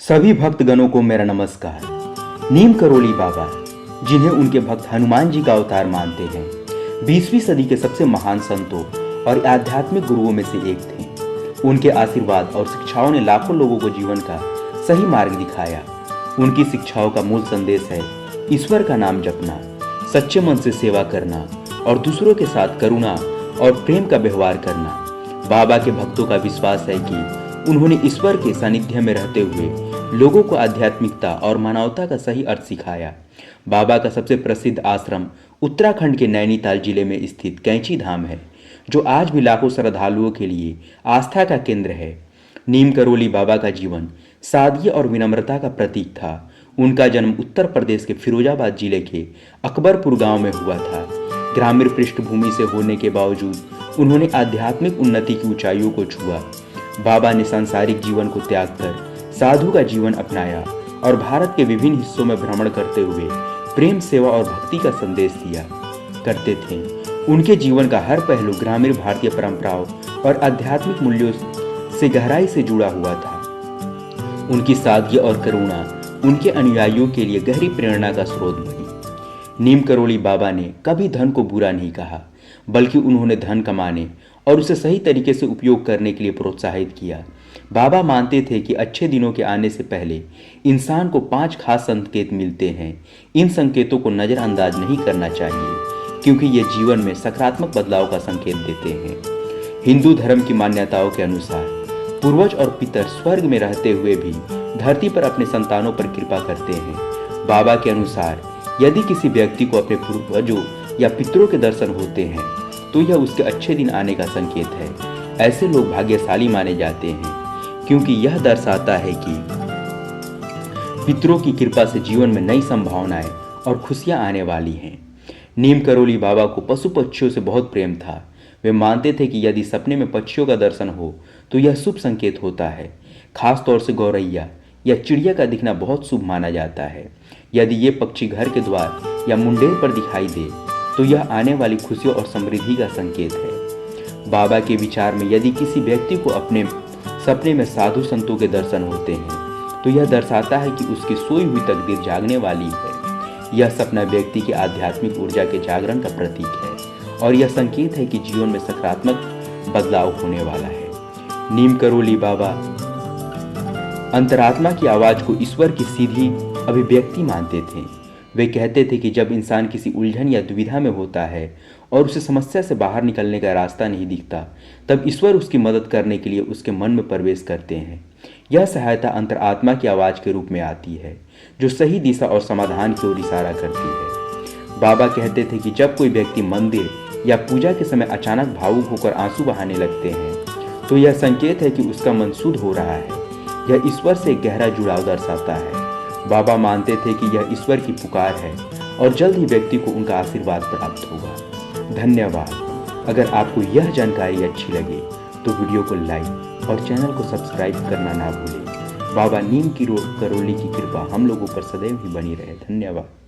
सभी भक्तगणों को मेरा नमस्कार। नीम करोली बाबा, जिन्हें उनके भक्त हनुमान जी का अवतार मानते हैं, 20वीं सदी के सबसे महान संतों और आध्यात्मिक गुरुओं में से एक थे। उनके आशीर्वाद और शिक्षाओं ने लाखों लोगों को जीवन का सही मार्ग दिखाया। उनकी शिक्षाओं का मूल संदेश है ईश्वर का नाम जपना, सच्चे मन से सेवा करना और दूसरों के साथ करुणा और प्रेम का व्यवहार करना। बाबा के भक्तों का विश्वास है कि उन्होंने ईश्वर के सानिध्य में रहते हुए लोगों को आध्यात्मिकता और मानवता का सही अर्थ सिखाया। बाबा का सबसे प्रसिद्ध आश्रम उत्तराखंड के नैनीताल जिले में स्थित कैंची धाम है, जो आज भी लाखों श्रद्धालुओं के लिए आस्था का केंद्र है। नीम करोली बाबा का जीवन सादगी और विनम्रता का प्रतीक था। उनका जन्म उत्तर प्रदेश के फिरोजाबाद जिले के अकबरपुर गांव में हुआ था। ग्रामीण पृष्ठभूमि से होने के बावजूद उन्होंने आध्यात्मिक उन्नति की ऊंचाइयों को छुआ। बाबा ने सांसारिक जीवन को त्याग कर साधु का जीवन अपनाया और भारत के विभिन्न हिस्सों में भ्रमण करते हुए प्रेम, सेवा और भक्ति का संदेश दिया करते थे। उनके जीवन का हर पहलू ग्रामीण भारतीय परंपराओं और आध्यात्मिक मूल्यों से गहराई से जुड़ा हुआ था। उनकी सादगी और करुणा उनके अनुयायियों के लिए गहरी प्रेरणा का स्रोत बनी। नीम करोली बाबा ने कभी धन को बुरा नहीं कहा, बल्कि उन्होंने धन कमाने और उसे सही तरीके से उपयोग करने के लिए प्रोत्साहित किया। बाबा मानते थे कि अच्छे दिनों के आने से पहले इंसान को 5 खास संकेत मिलते हैं। इन संकेतों को नज़रअंदाज नहीं करना चाहिए, क्योंकि ये जीवन में सकारात्मक बदलाव का संकेत देते हैं। हिंदू धर्म की मान्यताओं के अनुसार पूर्वज और पितर स्वर्ग में रहते हुए भी धरती पर अपने संतानों पर कृपा करते हैं। बाबा के अनुसार यदि किसी व्यक्ति को अपने पूर्वजों या पितरों के दर्शन होते हैं, तो यह उसके अच्छे दिन आने का संकेत है। ऐसे लोग भाग्यशाली माने जाते हैं, क्योंकि यह दर्शाता है कि पितरों की कृपा से जीवन में नई संभावनाएं और खुशियां आने वाली हैं। नीम करोली बाबा को पशु पक्षियों से बहुत प्रेम था। वे मानते थे कि यदि सपने में पक्षियों का दर्शन हो तो यह शुभ संकेत होता है। खास तौर से गौरैया या चिड़िया का दिखना बहुत शुभ माना जाता है। यदि ये पक्षी घर के द्वार या मुंडेर पर दिखाई दे तो यह आने वाली खुशियों और समृद्धि का संकेत है। बाबा के विचार में यदि किसी व्यक्ति को अपने सपने में साधु संतों के दर्शन होते हैं, तो यह दर्शाता है कि उसकी सोई हुई तकदीर जागने वाली है। यह सपना व्यक्ति की आध्यात्मिक ऊर्जा के जागरण का प्रतीक है और यह संकेत है कि जीवन में सकारात्मक बदलाव होने वाला है। नीम करोली बाबा अंतरात्मा की आवाज को ईश्वर की सीधी अभिव्यक्ति मानते थे। वे कहते थे कि जब इंसान किसी उलझन या दुविधा में होता है और उसे समस्या से बाहर निकलने का रास्ता नहीं दिखता, तब ईश्वर उसकी मदद करने के लिए उसके मन में प्रवेश करते हैं। यह सहायता अंतरात्मा की आवाज के रूप में आती है, जो सही दिशा और समाधान की ओर इशारा करती है। बाबा कहते थे कि जब कोई व्यक्ति मंदिर या पूजा के समय अचानक भावुक होकर आंसू बहाने लगते हैं, तो यह संकेत है कि उसका मन शुद्ध हो रहा है। यह ईश्वर से गहरा जुड़ाव दर्शाता है। बाबा मानते थे कि यह ईश्वर की पुकार है और जल्द ही व्यक्ति को उनका आशीर्वाद प्राप्त होगा। धन्यवाद। अगर आपको यह जानकारी अच्छी लगे तो वीडियो को लाइक और चैनल को सब्सक्राइब करना ना भूलें। बाबा नीम करोली की कृपा हम लोगों पर सदैव ही बनी रहे। धन्यवाद।